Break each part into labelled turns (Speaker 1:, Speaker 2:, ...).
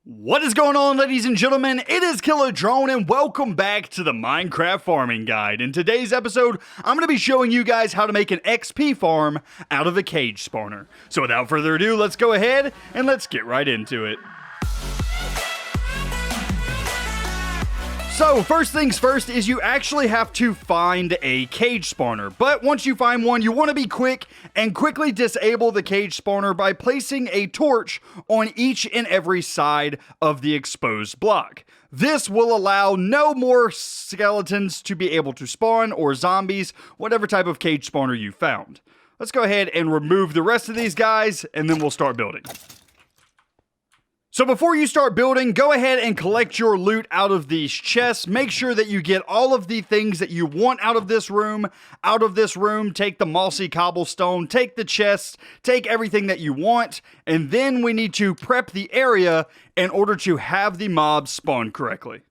Speaker 1: What is going on, ladies and gentlemen? It is Killer Drone, and welcome back to the Minecraft Farming Guide. In today's episode, I'm going to be showing you guys how to make an XP farm out of a cage spawner. So without further ado, let's go ahead and let's get right into it. So, first things first is you actually have to find a cage spawner. But once you find one, you want to be quick and quickly disable the cage spawner by placing a torch on each and every side of the exposed block. This will allow no more skeletons to be able to spawn, or zombies, whatever type of cage spawner you found. Let's go ahead and remove the rest of these guys, and then we'll start building. So before you start building, go ahead and collect your loot out of these chests. Make sure that you get all of the things that you want out of this room. Take the mossy cobblestone, take the chests, take everything that you want, and then we need to prep the area in order to have the mobs spawn correctly.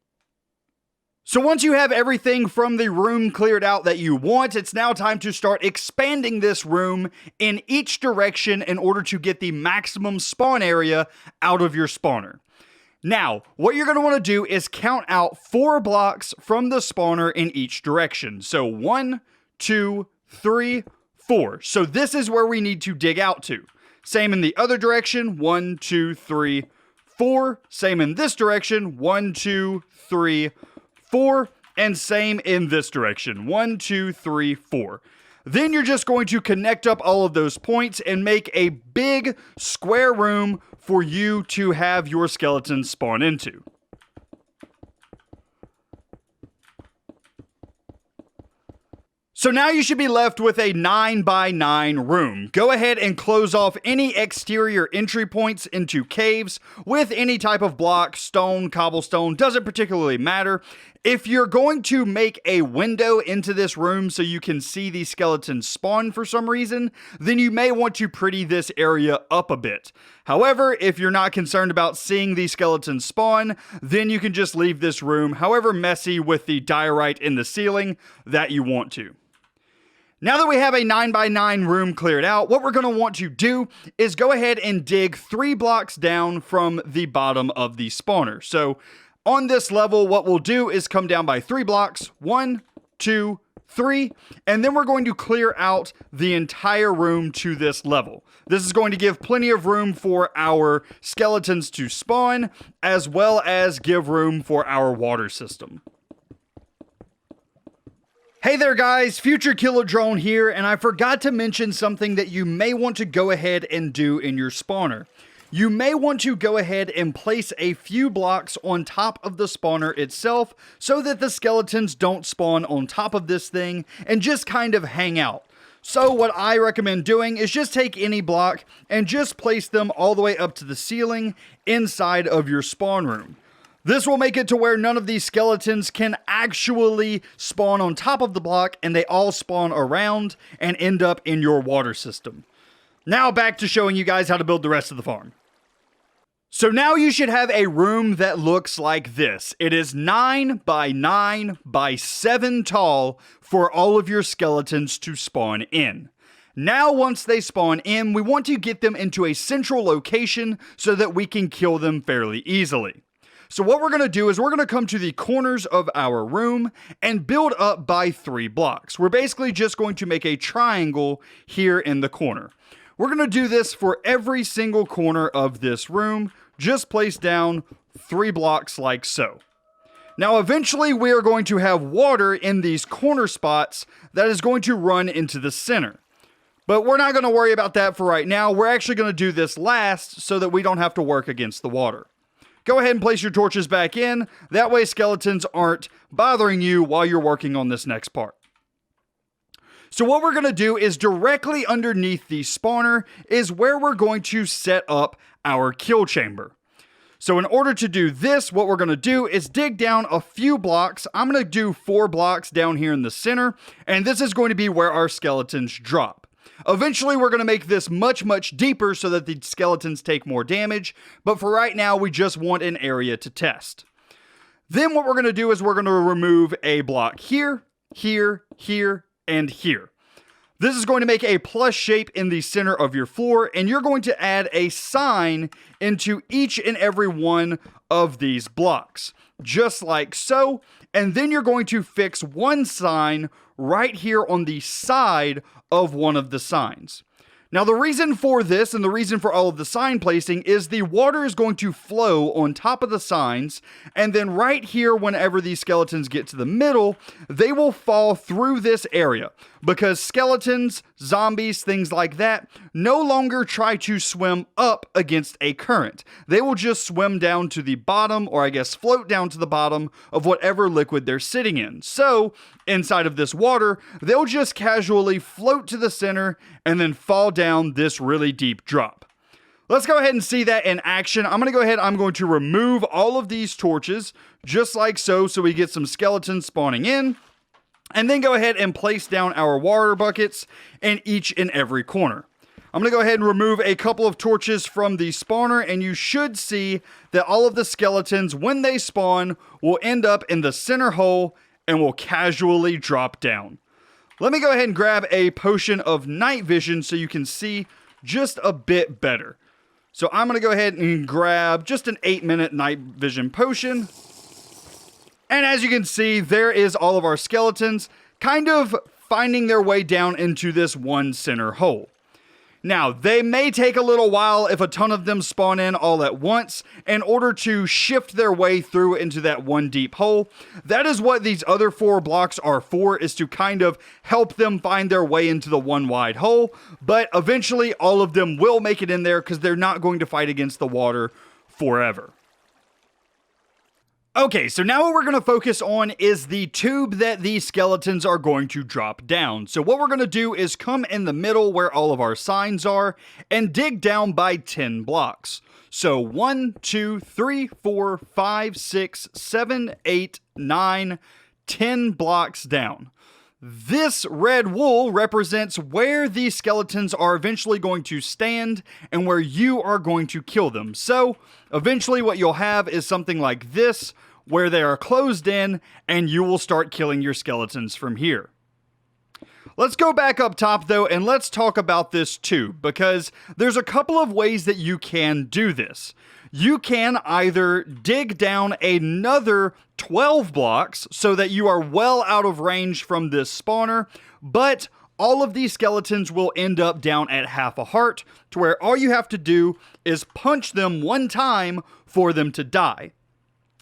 Speaker 1: So once you have everything from the room cleared out that you want, it's now time to start expanding this room in each direction in order to get the maximum spawn area out of your spawner. Now, what you're going to want to do is count out 4 blocks from the spawner in each direction. So 1, 2, 3, 4. So this is where we need to dig out to. Same in the other direction, 1, 2, 3, 4. Same in this direction, 1, 2, 3, 4, and same in this direction, 1, 2, 3, 4. Then you're just going to connect up all of those points and make a big square room for you to have your skeletons spawn into. So now you should be left with a 9x9 room. Go ahead and close off any exterior entry points into caves with any type of block, stone, cobblestone, doesn't particularly matter. If you're going to make a window into this room so you can see the skeletons spawn for some reason, then you may want to pretty this area up a bit. However, if you're not concerned about seeing the skeletons spawn, then you can just leave this room however messy with the diorite in the ceiling that you want to. Now that we have a 9x9 room cleared out, what we're going to want to do is go ahead and dig 3 blocks down from the bottom of the spawner. So on this level, what we'll do is come down by 3 blocks, 1, 2, 3, and then we're going to clear out the entire room to this level. This is going to give plenty of room for our skeletons to spawn, as well as give room for our water system. Hey there guys, Future Killer Drone here, and I forgot to mention something that you may want to go ahead and do in your spawner. You may want to go ahead and place a few blocks on top of the spawner itself so that the skeletons don't spawn on top of this thing and just kind of hang out. So what I recommend doing is just take any block and just place them all the way up to the ceiling inside of your spawn room. This will make it to where none of these skeletons can actually spawn on top of the block, and they all spawn around and end up in your water system. Now back to showing you guys how to build the rest of the farm. So now you should have a room that looks like this. It is 9x9x7 tall for all of your skeletons to spawn in. Now once they spawn in, we want to get them into a central location so that we can kill them fairly easily. So what we're going to do is we're going to come to the corners of our room and build up by 3 blocks. We're basically just going to make a triangle here in the corner. We're going to do this for every single corner of this room. Just place down 3 blocks like so. Now eventually we are going to have water in these corner spots that is going to run into the center. But we're not going to worry about that for right now. We're actually going to do this last so that we don't have to work against the water. Go ahead and place your torches back in. That way skeletons aren't bothering you while you're working on this next part. So what we're going to do is directly underneath the spawner is where we're going to set up our kill chamber. So in order to do this, what we're going to do is dig down a few blocks. I'm going to do 4 blocks down here in the center, and this is going to be where our skeletons drop. Eventually, we're going to make this much, much deeper so that the skeletons take more damage, but for right now, we just want an area to test. Then what we're going to do is we're going to remove a block here, here, here, and here. This is going to make a plus shape in the center of your floor, and you're going to add a sign into each and every one of these blocks, just like so. And then you're going to fix one sign right here on the side of one of the signs. Now, the reason for this and the reason for all of the sign placing is the water is going to flow on top of the signs, and then right here, whenever these skeletons get to the middle, they will fall through this area because skeletons, zombies, things like that no longer try to swim up against a current. They will just swim down to the bottom, or I guess float down to the bottom of whatever liquid they're sitting in. So, inside of this water, they'll just casually float to the center and then fall down this really deep drop. Let's go ahead and see that in action. I'm going to remove all of these torches, just like so we get some skeletons spawning in. And then go ahead and place down our water buckets in each and every corner. I'm going to go ahead and remove a couple of torches from the spawner, and you should see that all of the skeletons, when they spawn, will end up in the center hole and will casually drop down. Let me go ahead and grab a potion of night vision so you can see just a bit better. So I'm going to go ahead and grab just an 8-minute night vision potion. And as you can see, there is all of our skeletons kind of finding their way down into this one center hole. Now, they may take a little while if a ton of them spawn in all at once in order to shift their way through into that one deep hole. That is what these other 4 blocks are for, is to kind of help them find their way into the one wide hole. But eventually, all of them will make it in there because they're not going to fight against the water forever. Okay, so now what we're going to focus on is the tube that these skeletons are going to drop down. So what we're going to do is come in the middle where all of our signs are and dig down by 10 blocks. So 1, 2, 3, 4, 5, 6, 7, 8, 9, 10 blocks down. This red wool represents where these skeletons are eventually going to stand and where you are going to kill them. So eventually what you'll have is something like this, where they are closed in and you will start killing your skeletons from here. Let's go back up top though, and let's talk about this tube, because there's a couple of ways that you can do this. You can either dig down another 12 blocks so that you are well out of range from this spawner, but all of these skeletons will end up down at half a heart, to where all you have to do is punch them one time for them to die.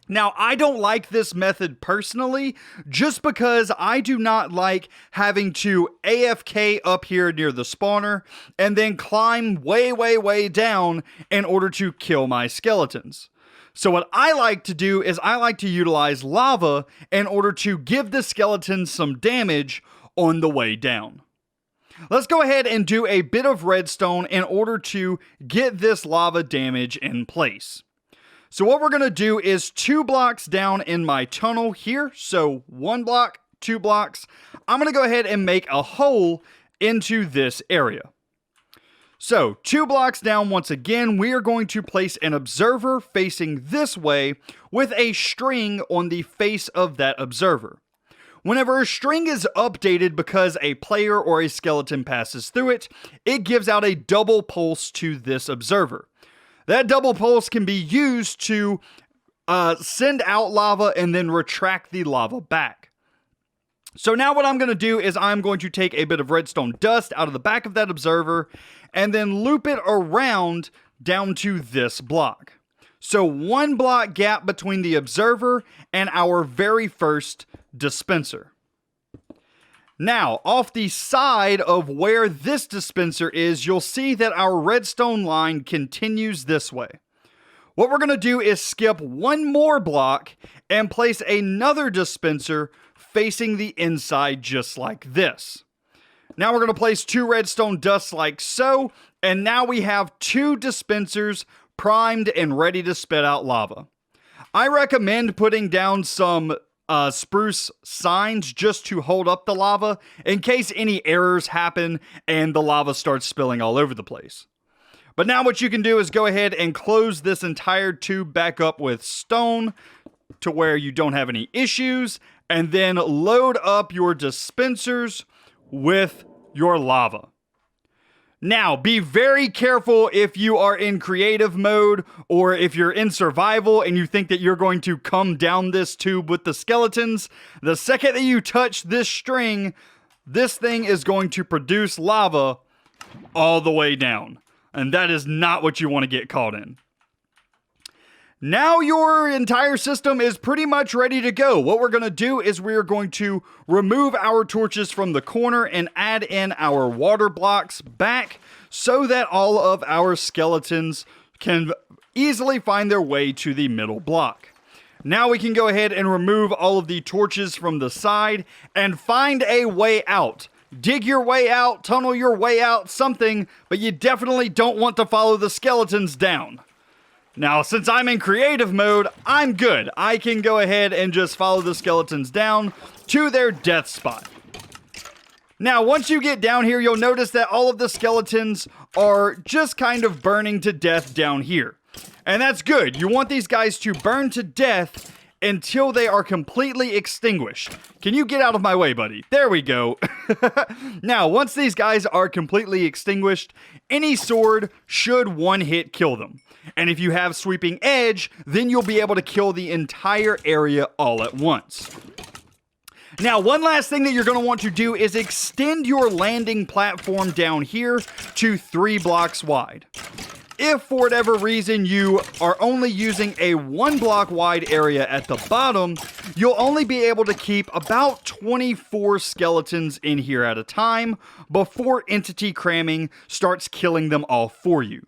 Speaker 1: Now, I don't like this method personally, just because I do not like having to AFK up here near the spawner and then climb way down in order to kill my skeletons. So what I like to do is I like to utilize lava in order to give the skeletons some damage on the way down. Let's go ahead and do a bit of redstone in order to get this lava damage in place. So what we're going to do is 2 blocks down in my tunnel here. So 1 block, 2 blocks. I'm going to go ahead and make a hole into this area. So 2 blocks down, once again, we are going to place an observer facing this way with a string on the face of that observer. Whenever a string is updated because a player or a skeleton passes through it, it gives out a double pulse to this observer. That double pulse can be used to send out lava and then retract the lava back. So now what I'm going to do is I'm going to take a bit of redstone dust out of the back of that observer and then loop it around down to this block. So 1 block gap between the observer and our very first dispenser. Now, off the side of where this dispenser is, you'll see that our redstone line continues this way. What we're going to do is skip 1 more block and place another dispenser facing the inside just like this. Now we're going to place 2 redstone dusts like so, and now we have 2 dispensers primed and ready to spit out lava. I recommend putting down some spruce signs just to hold up the lava in case any errors happen and the lava starts spilling all over the place. But now what you can do is go ahead and close this entire tube back up with stone to where you don't have any issues, and then load up your dispensers with your lava. Now, be very careful if you are in creative mode or if you're in survival and you think that you're going to come down this tube with the skeletons. The second that you touch this string, this thing is going to produce lava all the way down. And that is not what you want to get caught in. Now your entire system is pretty much ready to go. What we're going to do is we're going to remove our torches from the corner and add in our water blocks back so that all of our skeletons can easily find their way to the middle block. Now we can go ahead and remove all of the torches from the side and find a way out. Dig your way out, tunnel your way out, something, but you definitely don't want to follow the skeletons down. Now, since I'm in creative mode, I'm good. I can go ahead and just follow the skeletons down to their death spot. Now, once you get down here, you'll notice that all of the skeletons are just kind of burning to death down here. And that's good. You want these guys to burn to death until they are completely extinguished. Can you get out of my way, buddy? There we go. Now, once these guys are completely extinguished, any sword should one-hit kill them. And if you have Sweeping Edge, then you'll be able to kill the entire area all at once. Now, one last thing that you're going to want to do is extend your landing platform down here to 3 blocks wide. If for whatever reason you are only using a 1 block wide area at the bottom, you'll only be able to keep about 24 skeletons in here at a time before entity cramming starts killing them all for you.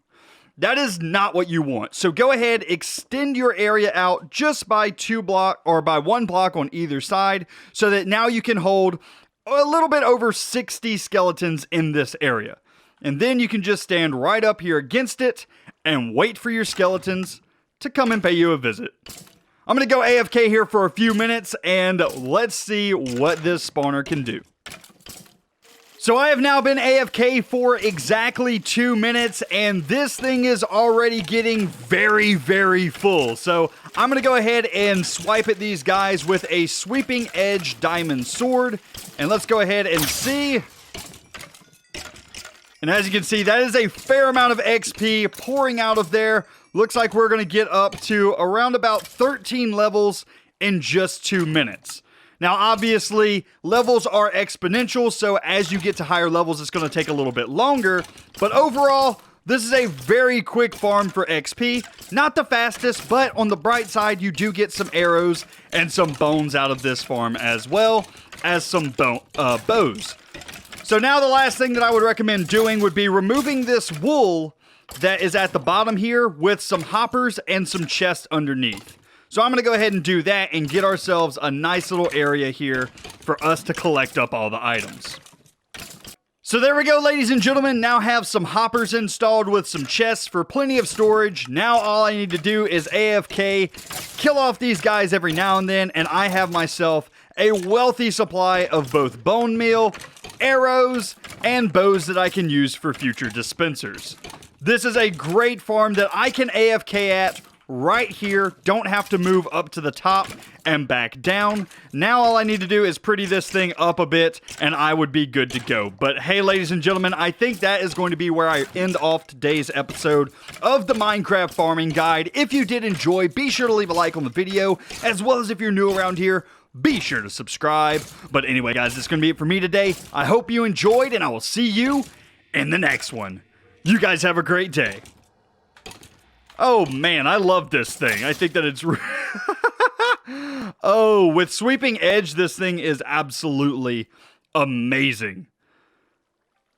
Speaker 1: That is not what you want. So go ahead, extend your area out just by 2 block or by 1 block on either side so that now you can hold a little bit over 60 skeletons in this area. And then you can just stand right up here against it and wait for your skeletons to come and pay you a visit. I'm going to go AFK here for a few minutes and let's see what this spawner can do. So I have now been AFK for exactly 2 minutes and this thing is already getting very, very full. So I'm going to go ahead and swipe at these guys with a Sweeping Edge diamond sword. And let's go ahead and see. And as you can see, that is a fair amount of XP pouring out of there. Looks like we're going to get up to around about 13 levels in just 2 minutes. Now, obviously, levels are exponential, so as you get to higher levels, it's going to take a little bit longer. But overall, this is a very quick farm for XP. Not the fastest, but on the bright side, you do get some arrows and some bones out of this farm, as well as some bows. So now the last thing that I would recommend doing would be removing this wool that is at the bottom here with some hoppers and some chests underneath. So I'm going to go ahead and do that and get ourselves a nice little area here for us to collect up all the items. So there we go, ladies and gentlemen. Now have some hoppers installed with some chests for plenty of storage. Now all I need to do is AFK, kill off these guys every now and then, and I have myself a wealthy supply of both bone meal, arrows, and bows that I can use for future dispensers. This is a great farm that I can AFK at right here. Don't have to move up to the top and back down. Now all I need to do is pretty this thing up a bit and I would be good to go. But hey, ladies and gentlemen, I think that is going to be where I end off today's episode of the Minecraft Farming Guide. If you did enjoy, be sure to leave a like on the video, as well as if you're new around here, be sure to subscribe. But anyway, guys, that's going to be it for me today. I hope you enjoyed, and I will see you in the next one. You guys have a great day. Oh, man, I love this thing. I think that it's... Oh, with Sweeping Edge, this thing is absolutely amazing.